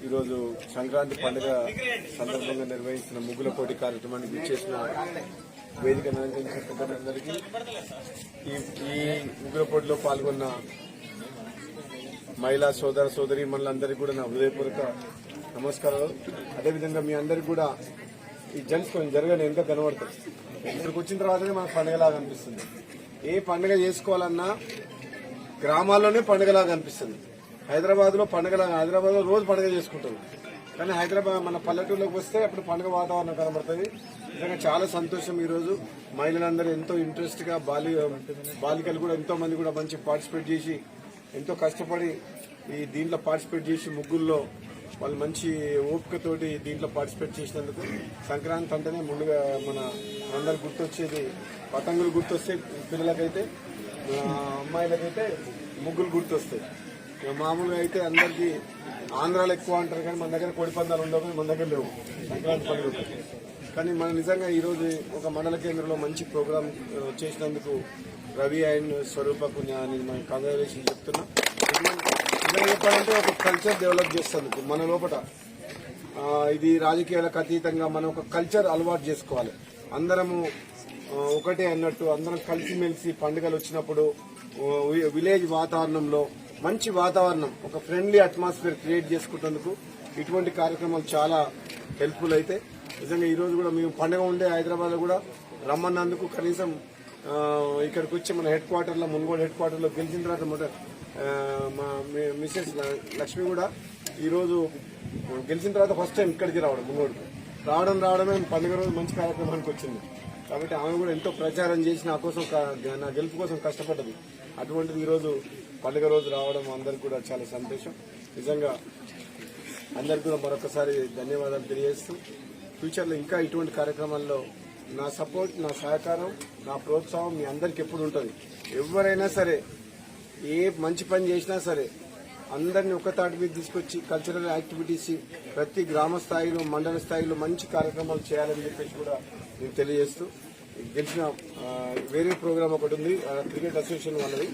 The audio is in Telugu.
ఈరోజు సంక్రాంతి పండుగ సందర్భంగా నిర్వహించిన ముగ్గుల పోటీ కార్యక్రమానికి విచ్చేసిన వేదిక అలంకరించిన పెద్దలందరికీ ఈ ముగ్గుల పోటీలో పాల్గొన్న మహిళా సోదరి మనందరికీ కూడా నా హృదయపూర్వక నమస్కారాలు. అదేవిధంగా మీ అందరికీ కూడా ఈ జెంట్స్ కొంచెం జరగని ఎంత కనబడుతుంది. ఇక్కడికి వచ్చిన తర్వాతనే మనకు పండుగలాగా అనిపిస్తుంది. ఏ పండుగ చేసుకోవాలన్నా గ్రామాల్లోనే పండుగలాగా అనిపిస్తుంది. హైదరాబాద్ లో రోజు పండుగ చేసుకుంటారు, కానీ హైదరాబాద్ మన పల్లెటూరులోకి వస్తే అప్పుడు పండుగ వాతావరణం కనబడుతుంది. నిజంగా చాలా సంతోషం. ఈరోజు మహిళలందరూ ఎంతో ఇంట్రెస్ట్ గా బాలికలు కూడా ఎంతో మంది కూడా మంచి పార్టిసిపేట్ చేసి ఎంతో కష్టపడి ఈ దీంట్లో పార్టిసిపేట్ చేసి ముగ్గుల్లో వాళ్ళు మంచి ఓపికతోటి దీంట్లో పార్టిసిపేట్ చేసినందుకు సంక్రాంతి అంటేనే ముందుగా మన అందరు గుర్తొచ్చేది పతంగులు గుర్తొస్తే, పిల్లలకైతే అమ్మాయిలకైతే ముగ్గులు గుర్తొస్తాయి. మామూలుగా అయితే అందరికీ ఆంధ్రాలో ఎక్కువ అంటారు, కానీ మన దగ్గర కోడి పందాలు ఉండవు, మన దగ్గర లేవు సంక్రాంతి పండుగ. కానీ మనం నిజంగా ఈరోజు ఒక మండల కేంద్రంలో మంచి ప్రోగ్రాం చేసినందుకు రవి అండ్ స్వరూపకు నేను కంగ్రాచులేషన్ చెప్తున్నా. నిజంగా చెప్పాలంటే ఒక కల్చర్ డెవలప్ చేసేందుకు మన లోపల ఇది రాజకీయాలకు అతీతంగా మనం ఒక కల్చర్ అలవాటు చేసుకోవాలి. అందరము ఒకటే అన్నట్టు అందరం కలిసిమెలిసి పండుగలు వచ్చినప్పుడు విలేజ్ వాతావరణంలో మంచి వాతావరణం, ఒక ఫ్రెండ్లీ అట్మాస్ఫియర్ క్రియేట్ చేసుకుంటేందుకు ఇటువంటి కార్యక్రమాలు చాలా హెల్ప్ఫుల్ అయితే. నిజంగా ఈ రోజు కూడా మేము పండుగ ఉండే హైదరాబాద్ లో కూడా రమ్మన్నందుకు కనీసం ఇక్కడికి వచ్చి మన హెడ్ క్వార్టర్ లో మున్గోడు హెడ్ క్వార్టర్ లో గెలిచిన తర్వాత మా మిసెస్ లక్ష్మి కూడా ఈ రోజు గెలిచిన తర్వాత ఫస్ట్ టైం ఇక్కడికి రావడం, మున్గోడుకు రావడమే పండుగ రోజు మంచి కార్యక్రమానికి వచ్చింది. కాబట్టి ఆమె కూడా ఎంతో ప్రచారం చేసి నా కోసం నా గెలుపు కోసం కష్టపడ్డది. అటువంటిది ఈరోజు పండుగ రోజు రావడం అందరికి కూడా చాలా సంతోషం. నిజంగా అందరికి కూడా మరొకసారి ధన్యవాదాలు తెలియజేస్తూ ఫ్యూచర్లో ఇంకా ఇటువంటి కార్యక్రమాల్లో నా సపోర్ట్, నా సహకారం, నా ప్రోత్సాహం మీ అందరికి ఎప్పుడు ఉంటుంది. ఎవరైనా సరే ఏ మంచి పని చేసినా సరే అందరినీ ఒక తాటి మీద తీసుకొచ్చి కల్చరల్ యాక్టివిటీస్ ప్రతి గ్రామ స్థాయిలో మండల స్థాయిలో మంచి కార్యక్రమాలు చేయాలని చెప్పేసి కూడా నేను తెలియజేస్తూ, గెలిచిన వేరే ప్రోగ్రాం ఒకటి ఉంది క్రికెట్ అసోసియేషన్ వాళ్ళది.